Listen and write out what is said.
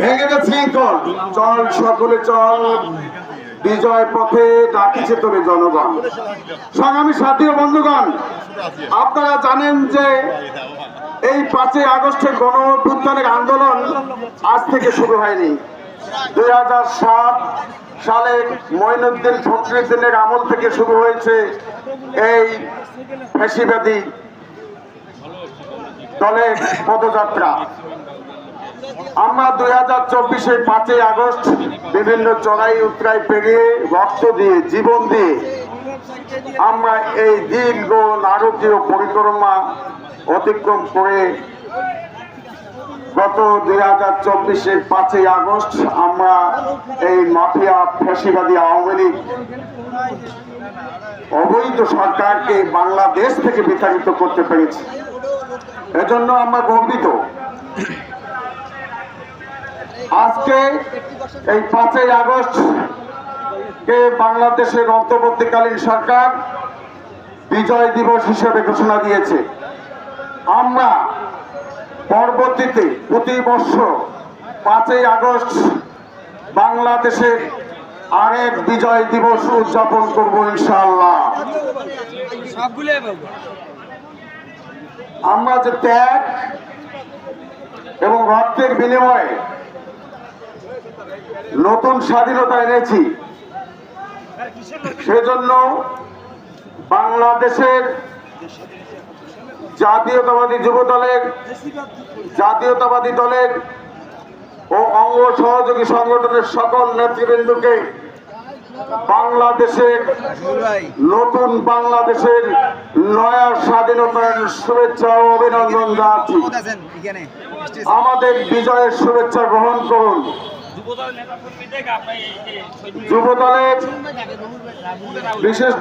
ভেঙে দে শৃঙ্খল, চল সকলে চল বিজয় পথে, ডাকিছে তবে জনগণ। সংগ্রামী সাথী ও বন্ধুগণ, আপনারা জানেন যে এই 5ই আগস্টের গণ অভ্যুত্থানের আন্দোলন আজ থেকে শুরু হয়নি। 2007 সালে মঈনুদ্দিন ফখরুদ্দিনের আমল থেকে শুরু হয়েছে এই ফ্যাসিবাদী দলের পদযাত্রা। আমরা 2024-এর 5ই আগস্ট বিভিন্ন চড়াই উতরাই পেরিয়ে, রক্ত দিয়ে, জীবন দিয়ে আমরা এই দীর্ঘ নারকীয় পরিক্রমা অতিক্রম করে গত 2024-এর 5ই আগস্ট আমরা এই মাফিয়া ফ্যাসিবাদী আওয়ামী লীগ অবৈধ সরকারকে বাংলাদেশ থেকে বিতাড়িত করতে পেরেছি। এজন্য আমরা গর্বিত। আজকে এই 5ই আগস্ট কে বাংলাদেশের অন্তর্বর্তীকালীন সরকার বিজয় দিবস হিসেবে ঘোষণা দিয়েছে। আমরা পরবর্তীতে প্রতি বছর 5ই আগস্ট বাংলাদেশের আরেক বিজয় দিবস উদযাপন করব ইনশাআল্লাহ। আমরা যে ত্যাগ এবং রক্তের বিনিময়ে নতুন স্বাধীনতা এনেছি, সেজন্য বাংলাদেশের জাতীয়তাবাদী দলের ও অঙ্গ সহযোগী সংগঠনের সকল নেতৃবৃন্দকে বাংলাদেশের নতুন বাংলাদেশের নয়া স্বাধীনতার শুভেচ্ছা ও অভিনন্দন জানাচ্ছি। আমাদের বিজয়ের শুভেচ্ছা গ্রহণ করুন। যুবদলের বিশেষ